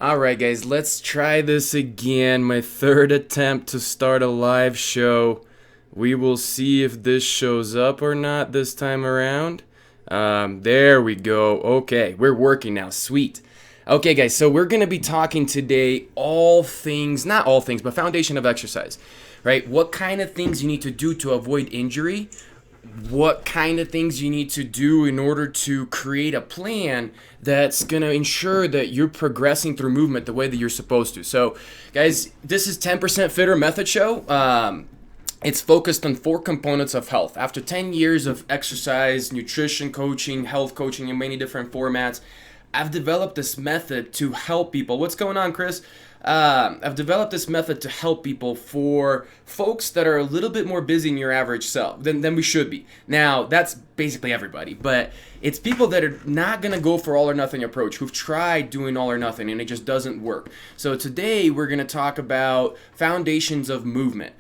Alright, guys, let's try this again. My third attempt to start a live show. We will see if this shows up or not this time around. There we go. Okay, we're working now. Sweet. Okay, guys, so we're going to be talking today all things, not all things, but foundation of exercise, right? What kind of things you need to do to avoid injury, what kind of things you need to do in order to create a plan that's going to ensure that you're progressing through movement the way that you're supposed to. So, guys, this is 10% Fitter Method Show. It's focused on 4 components of health. After 10 years of exercise, nutrition coaching, health coaching in many different formats, I've developed this method to help people. What's going on, Chris? I've developed this method to help people for folks that are a little bit more busy than your average self, than we should be. Now, that's basically everybody, but it's people that are not going to go for all or nothing approach, who've tried doing all or nothing and it just doesn't work. So today we're going to talk about foundations of movement.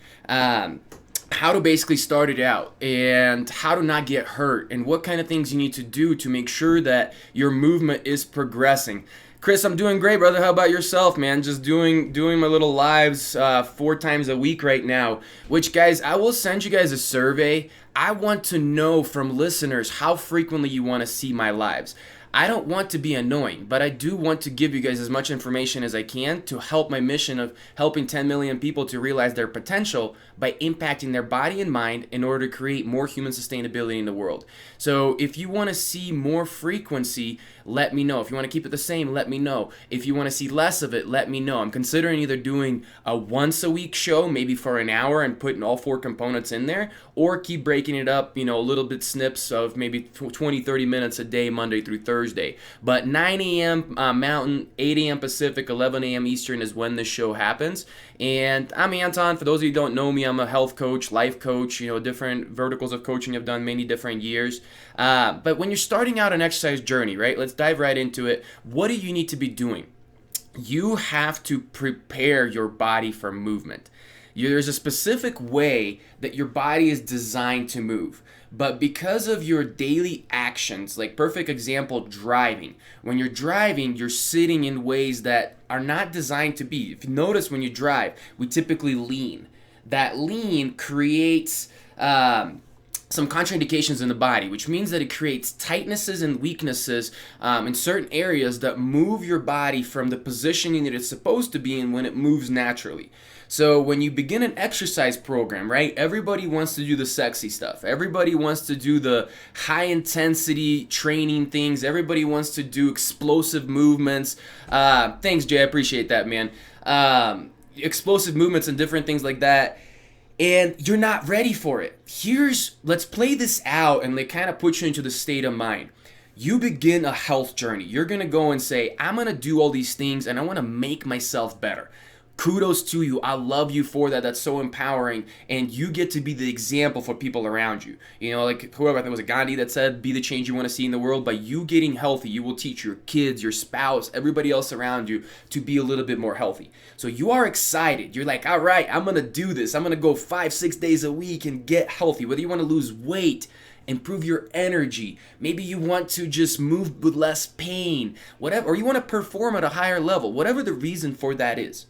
How to basically start it out and how to not get hurt and what kind of things you need to do to make sure that your movement is progressing. Chris, I'm doing great, brother. How about yourself, man? Just doing my little lives 4 times a week right now, which, guys, I will send you guys a survey. I want to know from listeners how frequently you want to see my lives. I don't want to be annoying, but I do want to give you guys as much information as I can to help my mission of helping 10 million people to realize their potential by impacting their body and mind in order to create more human sustainability in the world. So if you want to see more frequency, let me know. If you want to keep it the same, let me know. If you want to see less of it, let me know. I'm considering either doing a once a week show, maybe for an hour and putting all 4 components in there, or keep breaking it up, a little bit snips of maybe 20, 30 minutes a day, Monday through Thursday. But 9 a.m. Mountain, 8 a.m. Pacific, 11 a.m. Eastern is when this show happens. And I'm Anton. For those of you who don't know me, I'm a health coach, life coach, different verticals of coaching I've done many different years. But when you're starting out an exercise journey, right, let's dive right into it. What do you need to be doing? You have to prepare your body for movement. There's a specific way that your body is designed to move. But because of your daily actions, like perfect example, driving. When you're driving, you're sitting in ways that are not designed to be. If you notice when you drive, we typically lean. That lean creates some contraindications in the body, which means that it creates tightnesses and weaknesses in certain areas that move your body from the positioning that it's supposed to be in when it moves naturally. So when you begin an exercise program, right, everybody wants to do the sexy stuff. Everybody wants to do the high intensity training things. Everybody wants to do explosive movements. Thanks, Jay. I appreciate that, man. Explosive movements and different things like that. And you're not ready for it. Let's play this out and they kind of put you into the state of mind. You begin a health journey. You're going to go and say, I'm going to do all these things and I want to make myself better. Kudos to you. I love you for that. That's so empowering. And you get to be the example for people around you. Like whoever, I think it was Gandhi that said, be the change you want to see in the world. By you getting healthy, you will teach your kids, your spouse, everybody else around you to be a little bit more healthy. So you are excited. You're like, all right, I'm going to do this. I'm going to go 5-6 days a week and get healthy. Whether you want to lose weight, improve your energy, maybe you want to just move with less pain, whatever, or you want to perform at a higher level, whatever the reason for that is.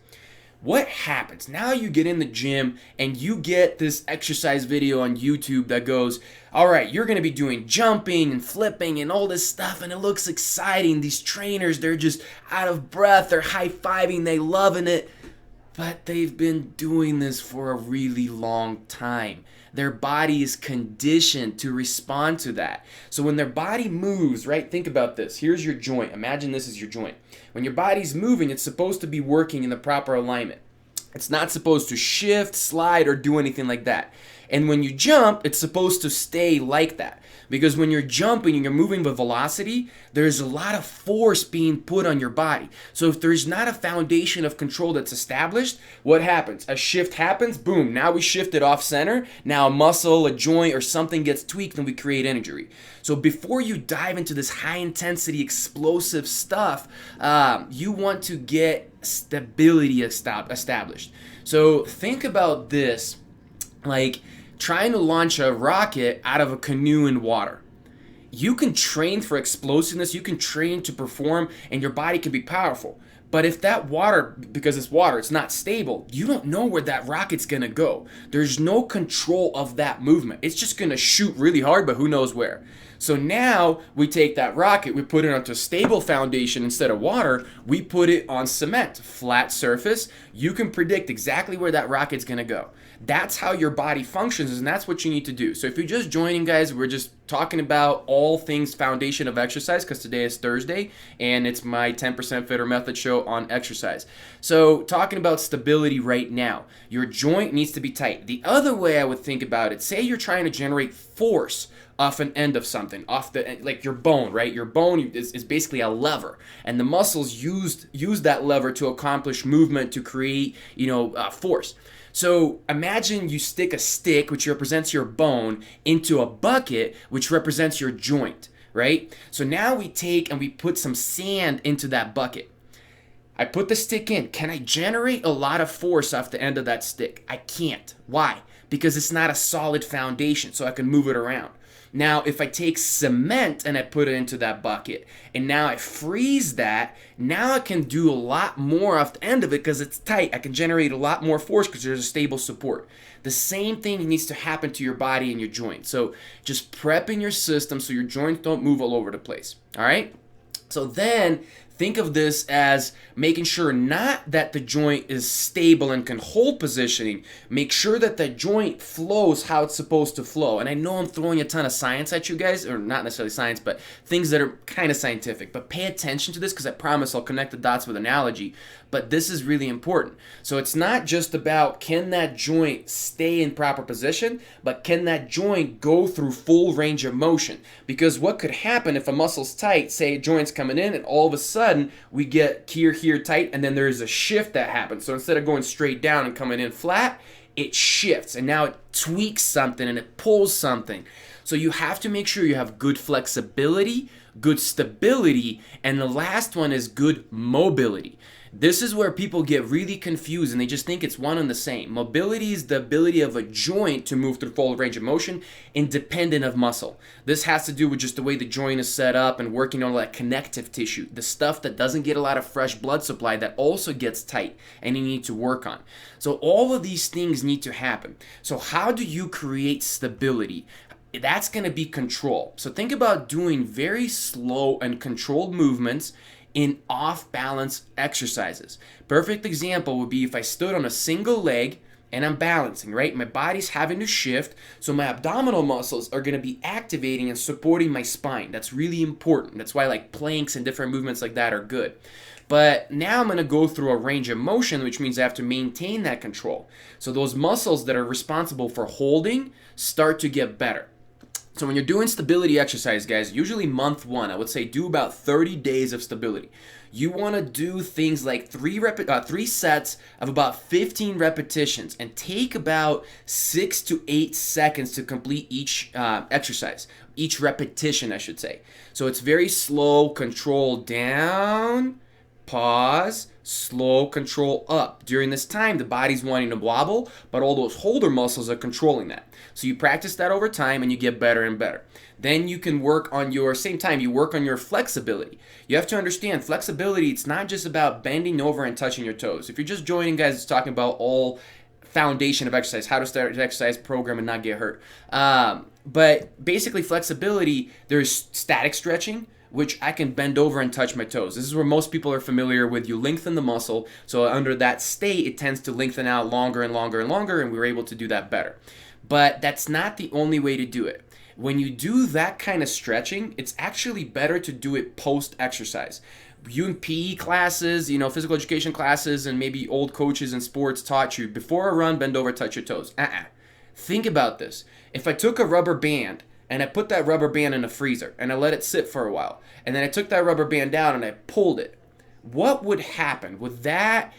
What happens? Now you get in the gym and you get this exercise video on YouTube that goes, all right, you're going to be doing jumping and flipping and all this stuff and it looks exciting. These trainers, they're just out of breath. They're high-fiving. They loving it. But they've been doing this for a really long time. Their body is conditioned to respond to that. So when their body moves, right, think about this. Here's your joint. Imagine this is your joint. When your body's moving, it's supposed to be working in the proper alignment. It's not supposed to shift, slide, or do anything like that. And when you jump, it's supposed to stay like that. Because when you're jumping and you're moving with velocity, there's a lot of force being put on your body. So if there's not a foundation of control that's established, what happens? A shift happens, boom, now we shifted off center. Now a muscle, a joint, or something gets tweaked and we create injury. So before you dive into this high intensity explosive stuff, you want to get stability established. So think about this like trying to launch a rocket out of a canoe in water. You can train for explosiveness, you can train to perform, and your body can be powerful. But if that water, because it's water, it's not stable, you don't know where that rocket's gonna go. There's no control of that movement. It's just gonna shoot really hard, but who knows where. So now we take that rocket, we put it onto a stable foundation instead of water, we put it on cement, flat surface. You can predict exactly where that rocket's gonna go. That's how your body functions, and that's what you need to do. So if you're just joining, guys, we're just talking about all things foundation of exercise, because today is Thursday and it's my 10% Fitter Method show on exercise. So talking about stability right now, your joint needs to be tight. The other way I would think about it, say you're trying to generate force off an end of something, off the, like your bone, right? Your bone is basically a lever, and the muscles use that lever to accomplish movement, to create, force. So imagine you stick a stick, which represents your bone, into a bucket, which represents your joint, right? So now we take and we put some sand into that bucket. I put the stick in. Can I generate a lot of force off the end of that stick? I can't. Why? Because it's not a solid foundation, so I can move it around. Now, if I take cement and I put it into that bucket, and now I freeze that, now I can do a lot more off the end of it because it's tight. I can generate a lot more force because there's a stable support. The same thing needs to happen to your body and your joints. So just prepping your system so your joints don't move all over the place. All right? So then think of this as making sure not that the joint is stable and can hold positioning. Make sure that the joint flows how it's supposed to flow. And I know I'm throwing a ton of science at you guys, or not necessarily science, but things that are kind of scientific. But pay attention to this, because I promise I'll connect the dots with analogy. But this is really important. So it's not just about can that joint stay in proper position, but can that joint go through full range of motion? Because what could happen if a muscle's tight, say a joint's coming in, and all of a sudden we get here tight, and then there's a shift that happens. So instead of going straight down and coming in flat, it shifts, and now it tweaks something and it pulls something. So you have to make sure you have good flexibility, good stability, and the last one is good mobility. This is where people get really confused and they just think it's one and the same. Mobility is the ability of a joint to move through full range of motion independent of muscle. This has to do with just the way the joint is set up and working on that connective tissue, the stuff that doesn't get a lot of fresh blood supply that also gets tight and you need to work on. So all of these things need to happen. So how do you create stability? That's going to be control. So think about doing very slow and controlled movements in off-balance exercises. Perfect example would be if I stood on a single leg and I'm balancing, right? My body's having to shift, so my abdominal muscles are going to be activating and supporting my spine. That's really important. That's why like planks and different movements like that are good. But now I'm going to go through a range of motion, which means I have to maintain that control. So those muscles that are responsible for holding start to get better. So when you're doing stability exercise, guys, usually month one, I would say do about 30 days of stability. You want to do things like three sets of about 15 repetitions and take about 6 to 8 seconds to complete each exercise, each repetition, I should say. So it's very slow, control down, pause, slow, control up. During this time, the body's wanting to wobble, but all those holder muscles are controlling that. So you practice that over time and you get better and better. Then you can work on your, same time, you work on your flexibility. You have to understand flexibility, it's not just about bending over and touching your toes. If you're just joining, guys, it's talking about all foundation of exercise, how to start an exercise program and not get hurt. But basically flexibility, there's static stretching, which I can bend over and touch my toes. This is where most people are familiar with. You lengthen the muscle, so under that state, it tends to lengthen out longer and longer and longer, and we're able to do that better. But that's not the only way to do it. When you do that kind of stretching, it's actually better to do it post-exercise. You in PE classes, physical education classes, and maybe old coaches in sports taught you, before a run, bend over, touch your toes. Think about this. If I took a rubber band and I put that rubber band in a freezer and I let it sit for a while, and then I took that rubber band down and I pulled it, what would happen? Would that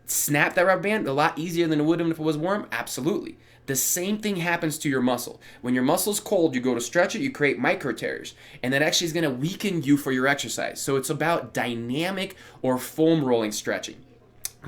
snap that rubber band a lot easier than it would if it was warm? Absolutely. The same thing happens to your muscle. When your muscle's cold, you go to stretch it, you create micro tears, and that actually is going to weaken you for your exercise. So it's about dynamic or foam rolling stretching.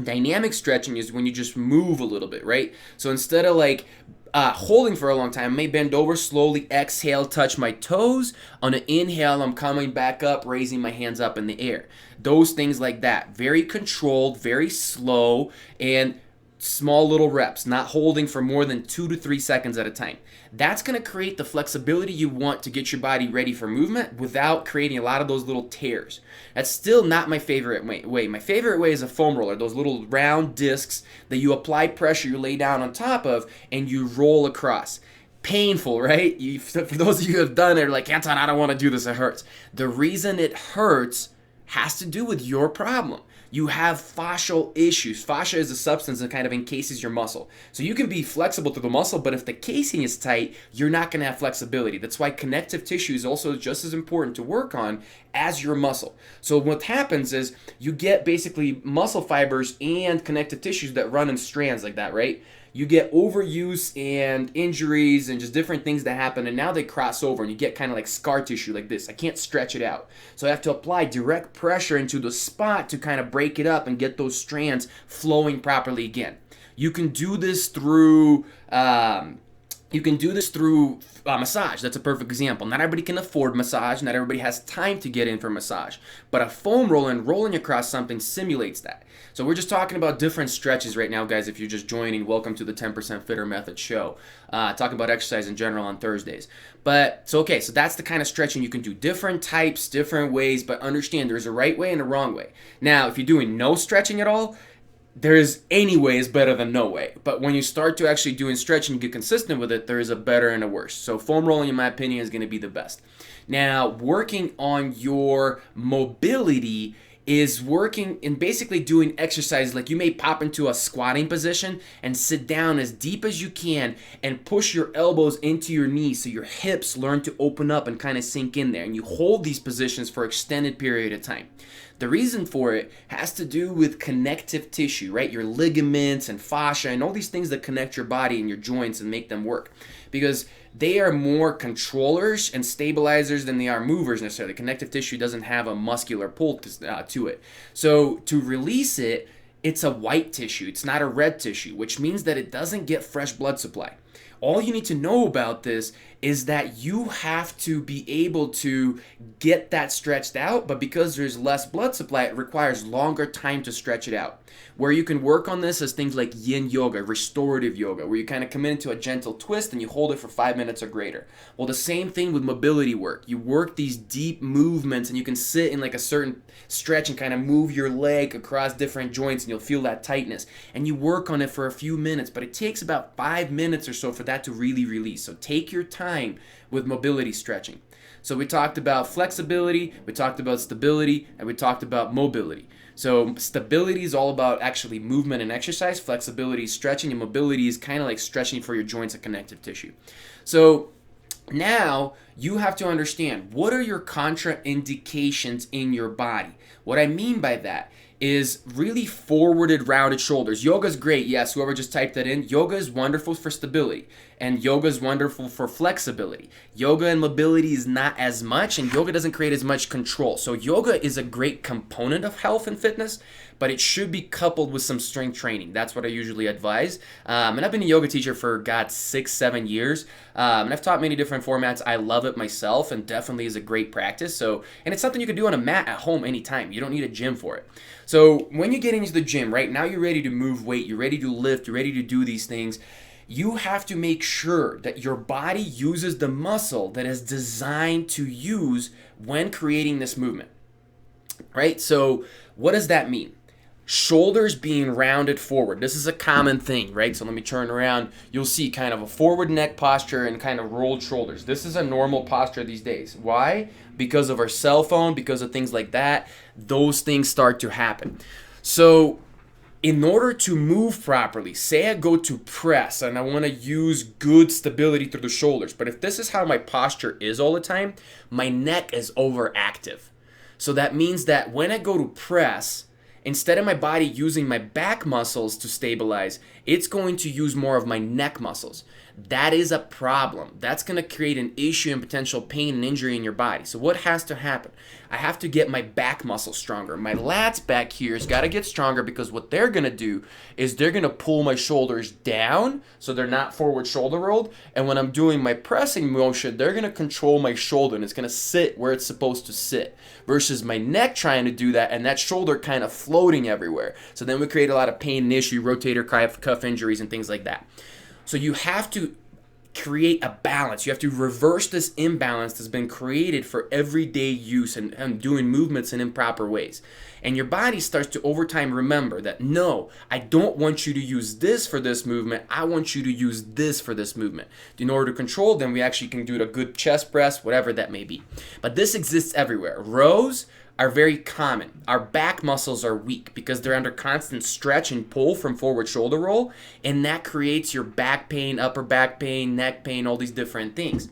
Dynamic stretching is when you just move a little bit, right? So instead of like holding for a long time, I may bend over, slowly exhale, touch my toes. On an inhale, I'm coming back up, raising my hands up in the air. Those things like that. Very controlled, very slow, and small little reps, not holding for more than 2 to 3 seconds at a time. That's going to create the flexibility you want to get your body ready for movement without creating a lot of those little tears. That's still not my favorite way. My favorite way is a foam roller, those little round discs that you apply pressure, you lay down on top of, and you roll across. Painful, right? For those of you who have done it, are like, Anton, I don't want to do this, it hurts. The reason it hurts has to do with your problem. You have fascial issues. Fascia is a substance that kind of encases your muscle. So you can be flexible to the muscle, but if the casing is tight, you're not going to have flexibility. That's why connective tissue is also just as important to work on as your muscle. So what happens is you get basically muscle fibers and connective tissues that run in strands like that, right? You get overuse and injuries and just different things that happen, and now they cross over and you get kind of like scar tissue like this. I can't stretch it out. So I have to apply direct pressure into the spot to kind of break it up and get those strands flowing properly again. You can do this through massage. That's a perfect example. Not everybody can afford massage. Not everybody has time to get in for massage. But a foam roller and rolling across something simulates that. So we're just talking about different stretches right now, guys. If you're just joining, welcome to the 10% Fitter Method show. Talking about exercise in general on Thursdays. So that's the kind of stretching you can do. Different types, different ways, but understand there's a right way and a wrong way. Now, if you're doing no stretching at all, any way is better than no way. But when you start to actually doing stretching and get consistent with it, there is a better and a worse. So foam rolling, in my opinion, is going to be the best. Now, working on your mobility is working in basically doing exercises like you may pop into a squatting position and sit down as deep as you can and push your elbows into your knees so your hips learn to open up and kind of sink in there. And you hold these positions for an extended period of time. The reason for it has to do with connective tissue, right? Your ligaments and fascia and all these things that connect your body and your joints and make them work. Because they are more controllers and stabilizers than they are movers necessarily. Connective tissue doesn't have a muscular pull to it. So to release it, it's a white tissue. It's not a red tissue, which means that it doesn't get fresh blood supply. All you need to know about this is that you have to be able to get that stretched out, but because there's less blood supply, it requires longer time to stretch it out. Where you can work on this is things like yin yoga, restorative yoga, where you kind of come into a gentle twist and you hold it for 5 minutes or greater. Well, the same thing with mobility work. You work these deep movements and you can sit in like a certain stretch and kind of move your leg across different joints and you'll feel that tightness. And you work on it for a few minutes, but it takes about 5 minutes or so for that to really release. So take your time with mobility stretching. So we talked about flexibility, we talked about stability, and we talked about mobility. So stability is all about actually movement and exercise. Flexibility is stretching, and mobility is kind of like stretching for your joints and connective tissue. So now you have to understand, what are your contraindications in your body? What I mean by that is really forwarded, rounded shoulders. Yoga is great, yes, whoever just typed that in. Yoga is wonderful for stability, and yoga is wonderful for flexibility. Yoga and mobility is not as much, and yoga doesn't create as much control. So yoga is a great component of health and fitness, but it should be coupled with some strength training. That's what I usually advise. And I've been a yoga teacher for, 6-7 years. And I've taught many different formats. I love it myself and definitely is a great practice. And it's something you can do on a mat at home anytime. You don't need a gym for it. So when you get into the gym, right, now you're ready to move weight, you're ready to lift, you're ready to do these things. You have to make sure that your body uses the muscle that is designed to use when creating this movement, right? So what does that mean? Shoulders being rounded forward. This is a common thing, right? So let me turn around. You'll see kind of a forward neck posture and kind of rolled shoulders. This is a normal posture these days. Why? Because of our cell phone, because of things like that. Those things start to happen. So in order to move properly, say I go to press and I want to use good stability through the shoulders, but if this is how my posture is all the time, my neck is overactive. So that means that when I go to press, instead of my body using my back muscles to stabilize, it's going to use more of my neck muscles. That is a problem. That's going to create an issue and potential pain and injury in your body. So what has to happen? I have to get my back muscles stronger. My lats back here has got to get stronger, because what they're going to do is they're going to pull my shoulders down so they're not forward shoulder rolled. And when I'm doing my pressing motion, they're going to control my shoulder, and it's going to sit where it's supposed to sit, versus my neck trying to do that and that shoulder kind of floating everywhere. So then we create a lot of pain and issue, rotator cuff injuries and things like that. So you have to create a balance. You have to reverse this imbalance that's been created for everyday use and doing movements in improper ways. And your body starts to over time remember that, no, I don't want you to use this for this movement. I want you to use this for this movement. In order to control them, we actually can do a good chest press, whatever that may be. But this exists everywhere. Rows are very common. Our back muscles are weak because they're under constant stretch and pull from forward shoulder roll, and that creates your back pain, upper back pain, neck pain, all these different things.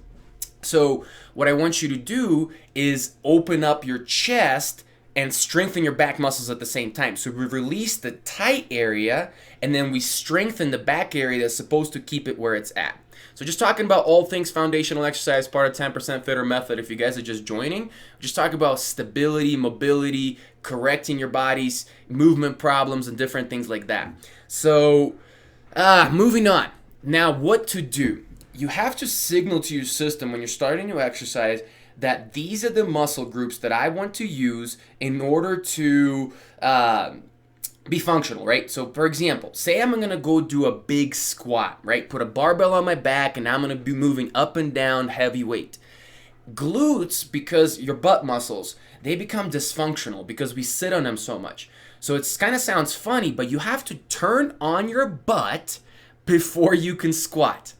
So what I want you to do is open up your chest and strengthen your back muscles at the same time. So we release the tight area, and then we strengthen the back area that's supposed to keep it where it's at. So just talking about all things foundational exercise, part of 10% Fitter Method. If you guys are just joining, just talk about stability, mobility, correcting your body's movement problems, and different things like that. So moving on. Now, what to do? You have to signal to your system when you're starting to exercise that these are the muscle groups that I want to use in order to be functional, right? So for example, say I'm gonna go do a big squat, right? Put a barbell on my back and I'm gonna be moving up and down heavy weight. Glutes, because your butt muscles, they become dysfunctional because we sit on them so much. So it's kind of sounds funny, but you have to turn on your butt before you can squat.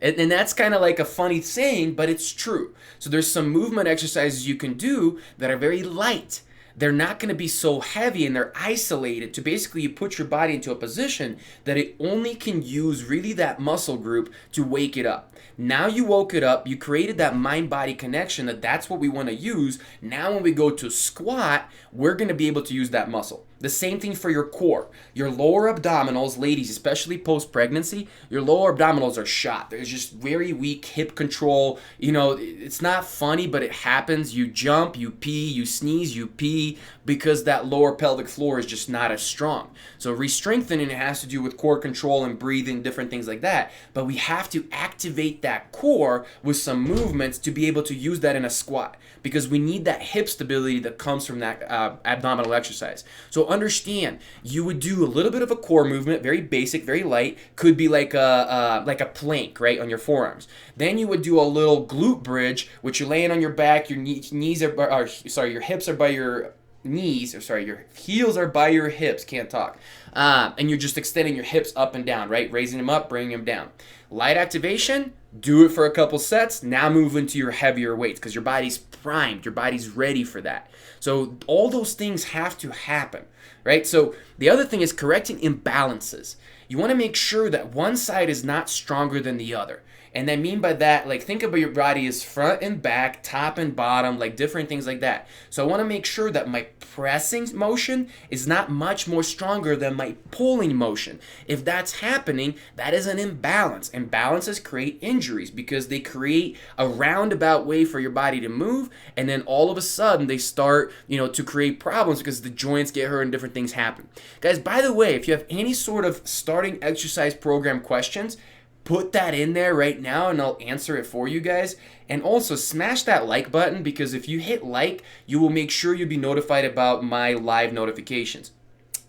And that's kind of like a funny saying, but it's true. So there's some movement exercises you can do that are very light. They're not going to be so heavy, and they're isolated to basically you put your body into a position that it only can use really that muscle group to wake it up. Now you woke it up, you created that mind-body connection that's what we want to use. Now when we go to squat, we're going to be able to use that muscle. The same thing for your core. Your lower abdominals, ladies, especially post-pregnancy, your lower abdominals are shot. There's just very weak hip control. You know, it's not funny, but it happens. You jump, you pee, you sneeze, you pee, because that lower pelvic floor is just not as strong. So re-strengthening, it has to do with core control and breathing, different things like that. But we have to activate that core with some movements to be able to use that in a squat, because we need that hip stability that comes from that abdominal exercise. So understand, you would do a little bit of a core movement, very basic, very light, could be like a plank, right, on your forearms. Then you would do a little glute bridge, which you're laying on your back, your your hips are by your knees, your heels are by your hips, can't talk. And you're just extending your hips up and down, right, raising them up, bringing them down. Light activation, do it for a couple sets, now move into your heavier weights because your body's primed, your body's ready for that. So all those things have to happen, right? So the other thing is correcting imbalances. You want to make sure that one side is not stronger than the other. And I mean by that, like, think about your body as front and back, top and bottom, like different things like that. So I want to make sure that my pressing motion is not much more stronger than my pulling motion. If that's happening, that is an imbalance. Imbalances create injuries because they create a roundabout way for your body to move, and then all of a sudden they start, to create problems because the joints get hurt and different things happen. Guys, by the way, if you have any sort of starting exercise program questions, put that in there right now and I'll answer it for you guys. And also smash that like button, because if you hit like, you will make sure you'll be notified about my live notifications.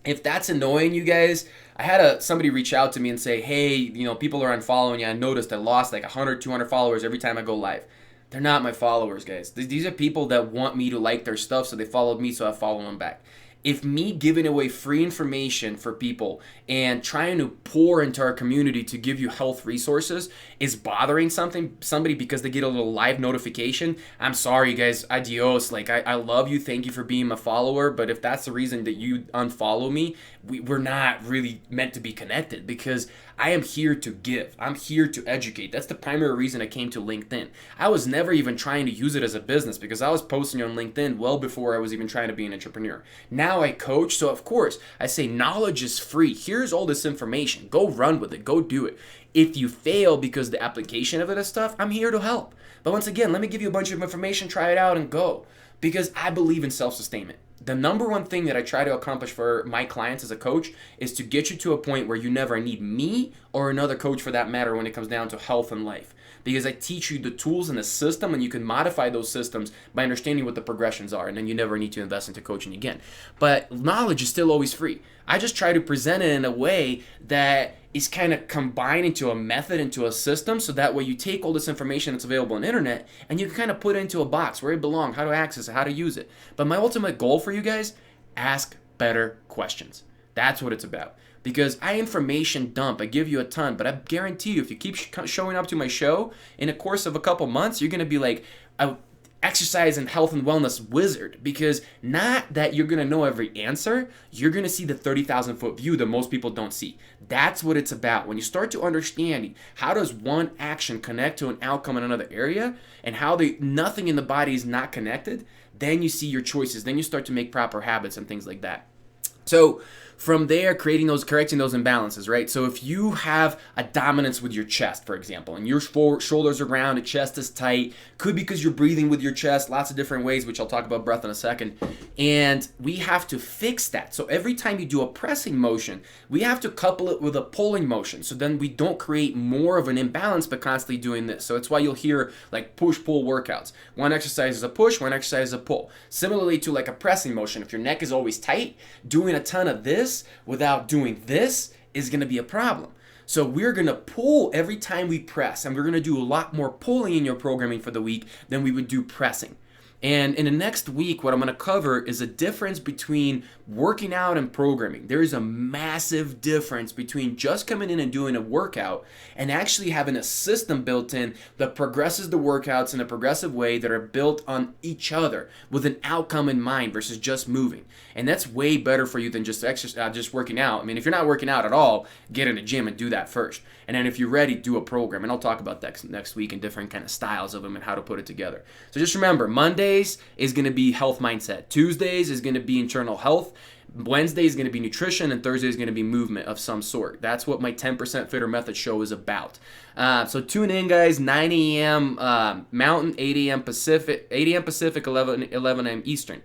If that's annoying you guys, I had somebody reach out to me and say, hey, people are unfollowing you. I noticed I lost like 100, 200 followers every time I go live. They're not my followers, guys. These are people that want me to like their stuff, so they followed me, so I follow them back. If me giving away free information for people and trying to pour into our community to give you health resources is bothering somebody because they get a little live notification, I'm sorry, guys. Adios. Like, I love you. Thank you for being my follower. But if that's the reason that you unfollow me, we're not really meant to be connected, because I am here to give. I'm here to educate. That's the primary reason I came to LinkedIn. I was never even trying to use it as a business, because I was posting on LinkedIn well before I was even trying to be an entrepreneur. Now now I coach. So of course I say knowledge is free. Here's all this information. Go run with it. Go do it. If you fail because the application of it is stuff, I'm here to help. But once again, let me give you a bunch of information, try it out and go. Because I believe in self-sustainment. The number one thing that I try to accomplish for my clients as a coach is to get you to a point where you never need me or another coach for that matter when it comes down to health and life. Because I teach you the tools and the system, and you can modify those systems by understanding what the progressions are, and then you never need to invest into coaching again. But knowledge is still always free. I just try to present it in a way that is kind of combined into a method, into a system, so that way you take all this information that's available on the internet and you can kind of put it into a box where it belongs, how to access it, how to use it. But my ultimate goal for you guys, ask better questions. That's what it's about. Because I information dump, I give you a ton, but I guarantee you if you keep showing up to my show, in a course of a couple months, you're going to be like a exercise and health and wellness wizard. Because not that you're going to know every answer, you're going to see the 30,000 foot view that most people don't see. That's what it's about. When you start to understand how does one action connect to an outcome in another area, and how nothing in the body is not connected, then you see your choices. Then you start to make proper habits and things like that. So from there, correcting those imbalances, right? So if you have a dominance with your chest, for example, and your shoulders are round, the chest is tight, could be because you're breathing with your chest, lots of different ways, which I'll talk about breath in a second. And we have to fix that. So every time you do a pressing motion, we have to couple it with a pulling motion. So then we don't create more of an imbalance by constantly doing this. So it's why you'll hear like push-pull workouts. One exercise is a push, one exercise is a pull. Similarly to like a pressing motion, if your neck is always tight, doing a ton of this without doing this is going to be a problem. So we're going to pull every time we press, and we're going to do a lot more pulling in your programming for the week than we would do pressing. And in the next week, what I'm going to cover is a difference between working out and programming. There is a massive difference between just coming in and doing a workout and actually having a system built in that progresses the workouts in a progressive way that are built on each other with an outcome in mind versus just moving. And that's way better for you than just working out. I mean, if you're not working out at all, get in a gym and do that first. And then if you're ready, do a program. And I'll talk about that next week and different kind of styles of them and how to put it together. So just remember, Mondays is going to be health mindset. Tuesdays is going to be internal health. Wednesday is going to be nutrition, and Thursday is going to be movement of some sort. That's what my 10% Fitter Method show is about. So tune in, guys. 9 a.m. Mountain, 8 a.m. Pacific, 11 a.m. Eastern.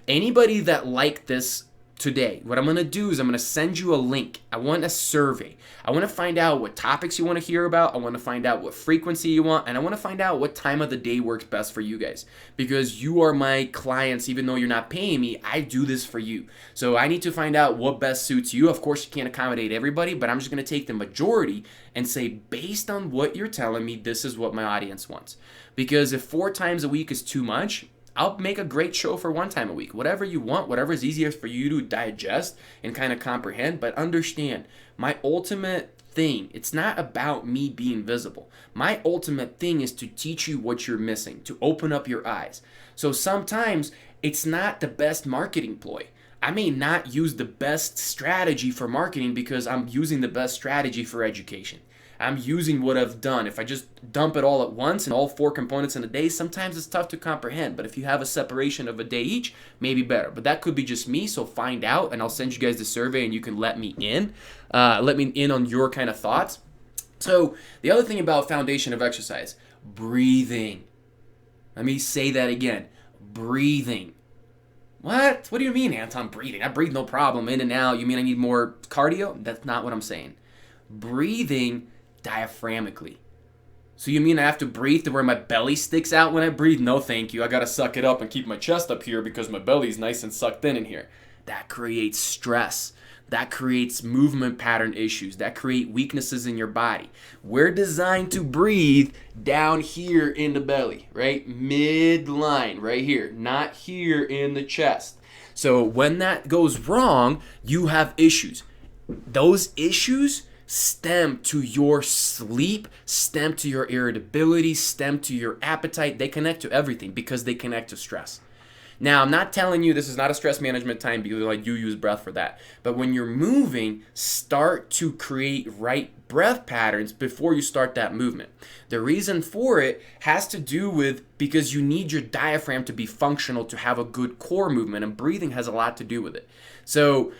Anybody that liked this today, what I'm going to do is I'm going to send you a link. I want a survey. I want to find out what topics you want to hear about. I want to find out what frequency you want. And I want to find out what time of the day works best for you guys. Because you are my clients, even though you're not paying me, I do this for you. So I need to find out what best suits you. Of course, you can't accommodate everybody, but I'm just going to take the majority and say, based on what you're telling me, this is what my audience wants. Because if 4 times a week is too much, I'll make a great show for 1 time a week. Whatever you want, whatever is easiest for you to digest and kind of comprehend. But understand, my ultimate thing, it's not about me being visible. My ultimate thing is to teach you what you're missing, to open up your eyes. So sometimes it's not the best marketing ploy. I may not use the best strategy for marketing because I'm using the best strategy for education. I'm using what I've done. If I just dump it all at once and all 4 components in a day, sometimes it's tough to comprehend. But if you have a separation of a day each, maybe better. But that could be just me, so find out, and I'll send you guys the survey, and you can let me in. Let me in on your kind of thoughts. So the other thing about foundation of exercise, breathing. Let me say that again. Breathing. What? What do you mean, Anton, breathing? I breathe no problem, in and out. You mean I need more cardio? That's not what I'm saying. Breathing diaphragmically. So you mean I have to breathe to where my belly sticks out when I breathe? No, thank you. I got to suck it up and keep my chest up here because my belly's nice and sucked in here. That creates stress. That creates movement pattern issues. That create weaknesses in your body. We're designed to breathe down here in the belly, right? Midline, right here. Not here in the chest. So when that goes wrong, you have issues. Those issues stem to your sleep, stem to your irritability, stem to your appetite. They connect to everything because they connect to stress. Now, I'm not telling you this is not a stress management time because I do use breath for that. But when you're moving, start to create right breath patterns before you start that movement. The reason for it has to do with because you need your diaphragm to be functional to have a good core movement, and breathing has a lot to do with it. So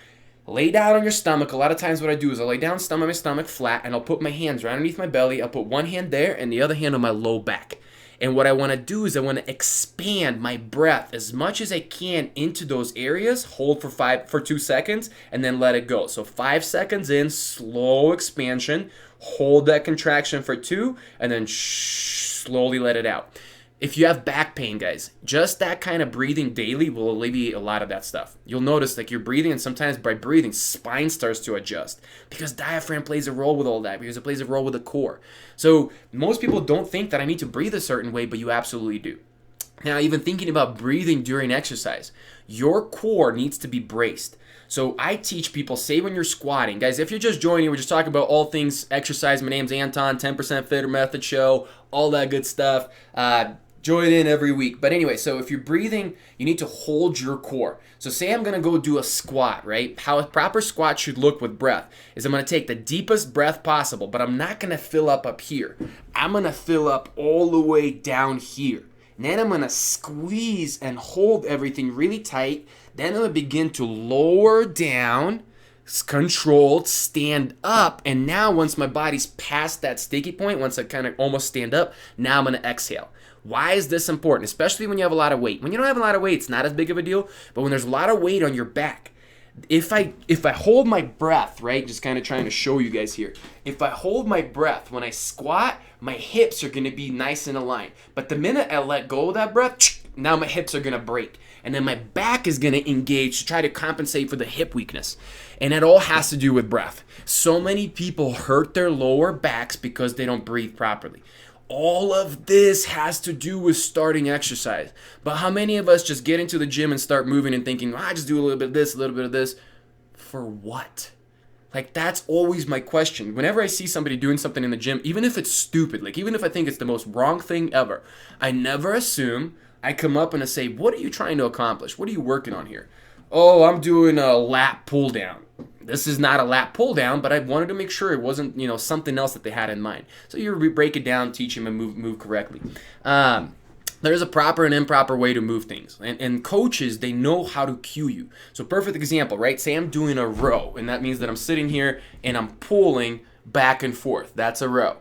lay down on your stomach. A lot of times what I do is I lay down my stomach flat, and I'll put my hands right underneath my belly. I'll put one hand there and the other hand on my low back. And what I want to do is I want to expand my breath as much as I can into those areas. Hold for 2 seconds and then let it go. So 5 seconds in, slow expansion. Hold that contraction for 2 and then slowly let it out. If you have back pain, guys, just that kind of breathing daily will alleviate a lot of that stuff. You'll notice like you're breathing, and sometimes by breathing, spine starts to adjust because diaphragm plays a role with all that, because it plays a role with the core. So most people don't think that I need to breathe a certain way, but you absolutely do. Now, even thinking about breathing during exercise, your core needs to be braced. So I teach people, say when you're squatting, guys, if you're just joining, we're just talking about all things exercise. My name's Anton, 10% Fitter Method Show, all that good stuff. Join in every week. But anyway, so if you're breathing, you need to hold your core. So say I'm going to go do a squat, right? How a proper squat should look with breath is I'm going to take the deepest breath possible, but I'm not going to fill up here. I'm going to fill up all the way down here. And then I'm going to squeeze and hold everything really tight. Then I'm going to begin to lower down, controlled, stand up. And now once my body's past that sticky point, once I kind of almost stand up, now I'm going to exhale. Why is this important? Especially when you have a lot of weight. When you don't have a lot of weight, it's not as big of a deal. But when there's a lot of weight on your back, if I hold my breath, right, just kind of trying to show you guys here. If I hold my breath when I squat, my hips are going to be nice and aligned. But the minute I let go of that breath, now my hips are going to break. And then my back is going to engage to try to compensate for the hip weakness. And it all has to do with breath. So many people hurt their lower backs because they don't breathe properly. All of this has to do with starting exercise. But how many of us just get into the gym and start moving and thinking, I just do a little bit of this, a little bit of this. For what? Like, that's always my question. Whenever I see somebody doing something in the gym, even if it's stupid, like even if I think it's the most wrong thing ever, I never assume. I come up and I say, what are you trying to accomplish? What are you working on here? Oh, I'm doing a lat pull down. This is not a lat pull down, but I wanted to make sure it wasn't, something else that they had in mind. So you break it down, teach them and move correctly. There's a proper and improper way to move things. And coaches, they know how to cue you. So perfect example, right? Say I'm doing a row, and that means that I'm sitting here and I'm pulling back and forth. That's a row.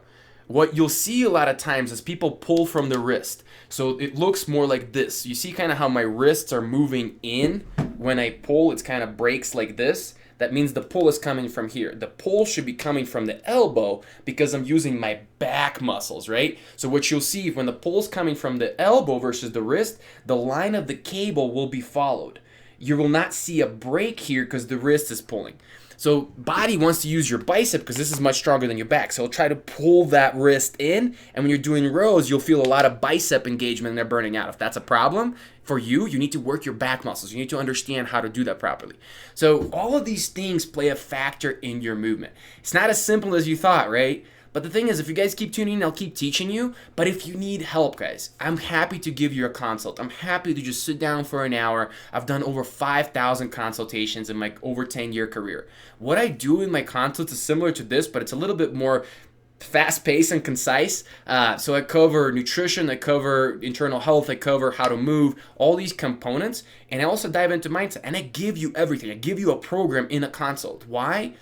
What you'll see a lot of times is people pull from the wrist. So it looks more like this. You see kind of how my wrists are moving in. When I pull, it's kind of breaks like this. That means the pull is coming from here. The pull should be coming from the elbow because I'm using my back muscles, right? So what you'll see when the pull is coming from the elbow versus the wrist, the line of the cable will be followed. You will not see a break here because the wrist is pulling. So body wants to use your bicep because this is much stronger than your back. So it'll try to pull that wrist in. And when you're doing rows, you'll feel a lot of bicep engagement and they're burning out. If that's a problem for you, you need to work your back muscles. You need to understand how to do that properly. So all of these things play a factor in your movement. It's not as simple as you thought, right? But the thing is, if you guys keep tuning in, I'll keep teaching you. But if you need help, guys, I'm happy to give you a consult. I'm happy to just sit down for an hour. I've done over 5,000 consultations in my over 10-year career. What I do in my consults is similar to this, but it's a little bit more fast-paced and concise. So I cover nutrition, I cover internal health, I cover how to move, all these components. And I also dive into mindset. And I give you everything. I give you a program in a consult. Why?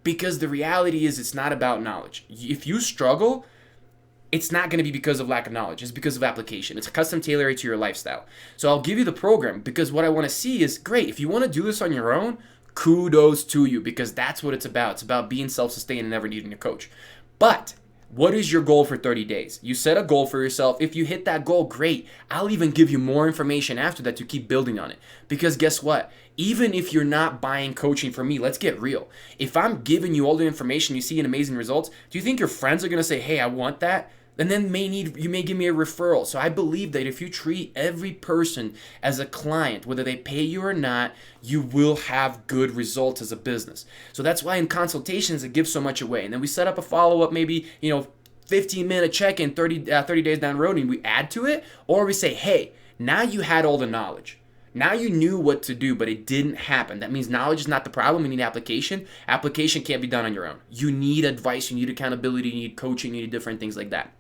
Because the reality is it's not about knowledge. If you struggle, it's not going to be because of lack of knowledge. It's because of application. It's custom tailored to your lifestyle. So I'll give you the program because what I want to see is, great, if you want to do this on your own, kudos to you because that's what it's about. It's about being self-sustained and never needing a coach. But what is your goal for 30 days? You set a goal for yourself. If you hit that goal, great. I'll even give you more information after that to keep building on it. Because guess what? Even if you're not buying coaching from me, let's get real. If I'm giving you all the information, you see in amazing results, do you think your friends are going to say, hey, I want that? And then you may give me a referral. So I believe that if you treat every person as a client, whether they pay you or not, you will have good results as a business. So that's why in consultations, it gives so much away. And then we set up a follow-up, maybe, 15-minute check-in 30 days down the road, and we add to it. Or we say, hey, now you had all the knowledge. Now you knew what to do, but it didn't happen. That means knowledge is not the problem. You need application. Application can't be done on your own. You need advice, you need accountability, you need coaching, you need different things like that.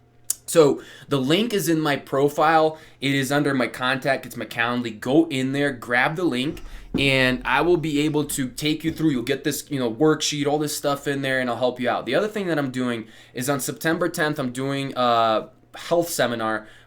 So the link is in my profile. It is under my contact. It's my Calendly. Go in there, grab the link, and I will be able to take you through. You'll get this, worksheet, all this stuff in there, and I'll help you out. The other thing that I'm doing is on September 10th, I'm doing a health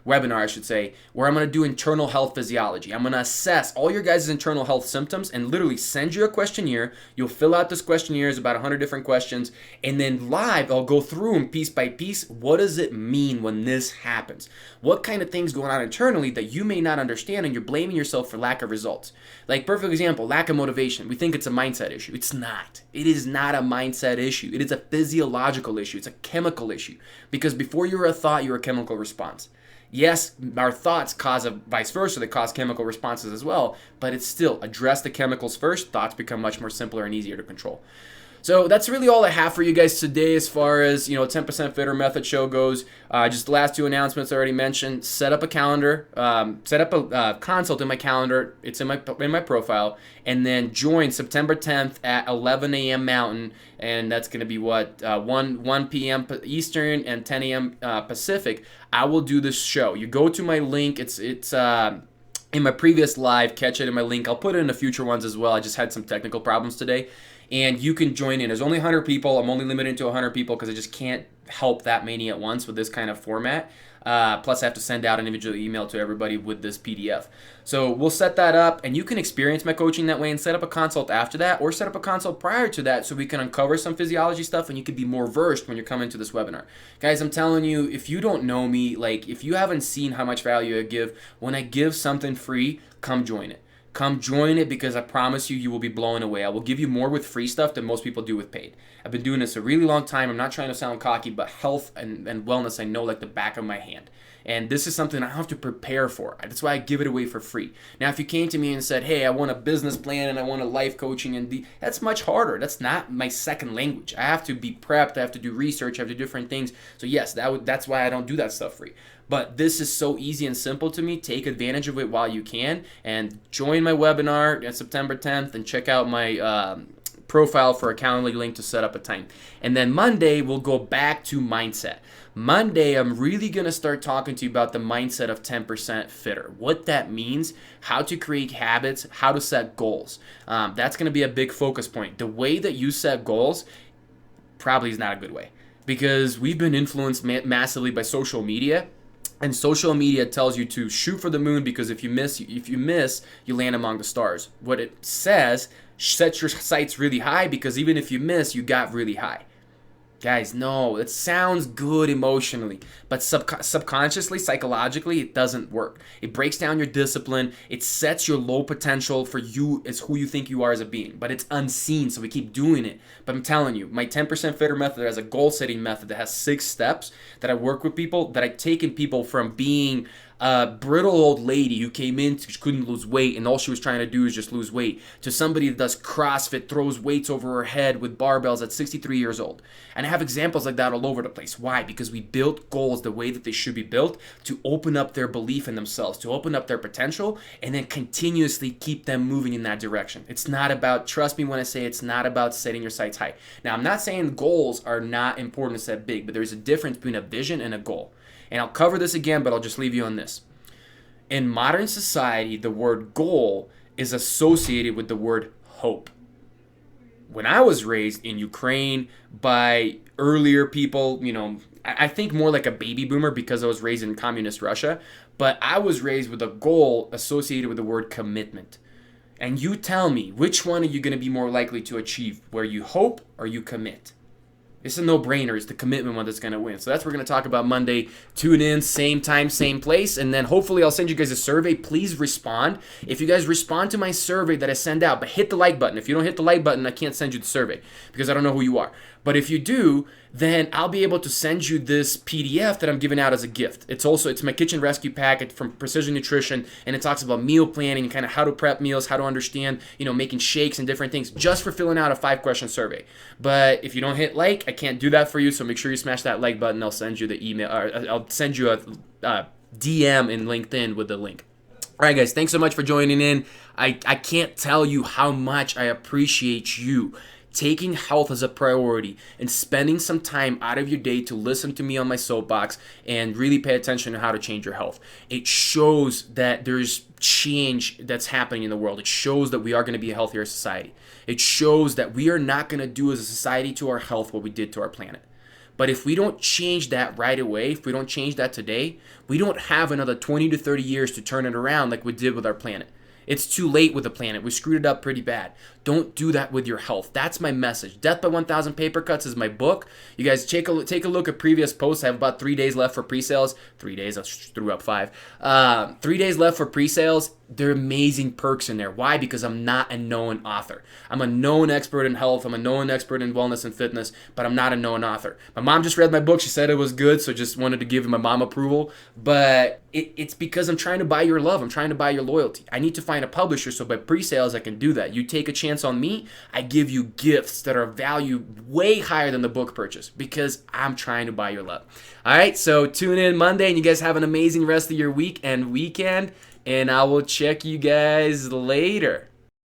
webinar, I should say, where I'm going to do internal health physiology. I'm going to assess all your guys' internal health symptoms and literally send you a questionnaire. You'll fill out this questionnaire, it's about 100 different questions, and then live, I'll go through them piece by piece. What does it mean when this happens? What kind of things going on internally that you may not understand and you're blaming yourself for lack of results? Like, perfect example, lack of motivation. We think it's a mindset issue. It's not. It is not a mindset issue. It is a physiological issue. It's a chemical issue. Because before you're a thought, you're a chemical response. Yes, our thoughts cause a vice versa, they cause chemical responses as well, but it's still address the chemicals first, thoughts become much more simpler and easier to control. So that's really all I have for you guys today as far as, 10% Fitter Method show goes. Just the last two announcements I already mentioned. Set up a calendar, set up a consult in my calendar. It's in my profile. And then join September 10th at 11 a.m. Mountain. And that's going to be 1 p.m. Eastern and 10 a.m. Pacific. I will do this show. You go to my link. It's in my previous live. Catch it in my link. I'll put it in the future ones as well. I just had some technical problems today. And you can join in. There's only 100 people. I'm only limited to 100 people because I just can't help that many at once with this kind of format. Plus, I have to send out an individual email to everybody with this PDF. So we'll set that up, and you can experience my coaching that way and set up a consult after that, or set up a consult prior to that so we can uncover some physiology stuff and you can be more versed when you're coming to this webinar. Guys, I'm telling you, if you don't know me, if you haven't seen how much value I give, when I give something free, come join it. Come join it because I promise you, you will be blown away. I will give you more with free stuff than most people do with paid. I've been doing this a really long time. I'm not trying to sound cocky, but health and wellness I know like the back of my hand. And this is something I have to prepare for. That's why I give it away for free. Now, if you came to me and said, hey, I want a business plan and I want a life coaching, that's much harder. That's not my second language. I have to be prepped. I have to do research. I have to do different things. So yes, that's why I don't do that stuff free. But this is so easy and simple to me. Take advantage of it while you can and join my webinar on September 10th and check out my profile for a Calendly link to set up a time. And then Monday, we'll go back to mindset. Monday, I'm really going to start talking to you about the mindset of 10% fitter. What that means, how to create habits, how to set goals. That's going to be a big focus point. The way that you set goals probably is not a good way because we've been influenced massively by social media. And social media tells you to shoot for the moon because if you miss, you land among the stars. What it says, set your sights really high because even if you miss, you got really high. Guys, no, it sounds good emotionally, but subconsciously, psychologically, it doesn't work. It breaks down your discipline. It sets your low potential for you as who you think you are as a being, but it's unseen, so we keep doing it. But I'm telling you, my 10% Fitter method has a goal-setting method that has 6 steps that I work with people, that I've taken people from being a brittle old lady who came in, she couldn't lose weight, and all she was trying to do is just lose weight, to somebody that does CrossFit, throws weights over her head with barbells at 63 years old. And I have examples like that all over the place. Why? Because we built goals the way that they should be built to open up their belief in themselves, to open up their potential, and then continuously keep them moving in that direction. It's not about, trust me when I say it's not about setting your sights high. Now, I'm not saying goals are not important to set big, but there's a difference between a vision and a goal. And I'll cover this again, but I'll just leave you on this. In modern society, the word goal is associated with the word hope. When I was raised in Ukraine by earlier people, I think more like a baby boomer because I was raised in communist Russia, but I was raised with a goal associated with the word commitment. And you tell me, which one are you going to be more likely to achieve, where you hope or you commit? It's a no-brainer. It's the commitment one that's going to win. So that's what we're going to talk about Monday. Tune in, same time, same place. And then hopefully I'll send you guys a survey. Please respond. If you guys respond to my survey that I send out, but hit the like button. If you don't hit the like button, I can't send you the survey because I don't know who you are. But if you do, then I'll be able to send you this PDF that I'm giving out as a gift. It's my kitchen rescue packet from Precision Nutrition, and it talks about meal planning and kind of how to prep meals, how to understand, making shakes and different things just for filling out a 5-question survey. But if you don't hit like, I can't do that for you, so make sure you smash that like button. I'll send you the email, or I'll send you a DM in LinkedIn with the link. All right, guys, thanks so much for joining in. I can't tell you how much I appreciate you taking health as a priority and spending some time out of your day to listen to me on my soapbox and really pay attention to how to change your health. It shows that there's change that's happening in the world. It shows that we are going to be a healthier society. It shows that we are not going to do as a society to our health what we did to our planet. But if we don't change that right away, if we don't change that today, we don't have another 20 to 30 years to turn it around like we did with our planet. It's too late with the planet. We screwed it up pretty bad. Don't do that with your health. That's my message. Death by 1,000 Paper Cuts is my book. You guys take a look at previous posts. I have about 3 days left for pre-sales. 3 days, I threw up 5. 3 days left for pre-sales. There are amazing perks in there. Why? Because I'm not a known author. I'm a known expert in health. I'm a known expert in wellness and fitness, but I'm not a known author. My mom just read my book. She said it was good, so just wanted to give my mom approval. But it's because I'm trying to buy your love. I'm trying to buy your loyalty. I need to find a publisher, so by pre-sales, I can do that. You take a chance on me, I give you gifts that are valued way higher than the book purchase because I'm trying to buy your love. All right, so tune in Monday, and you guys have an amazing rest of your week and weekend. And I will check you guys later.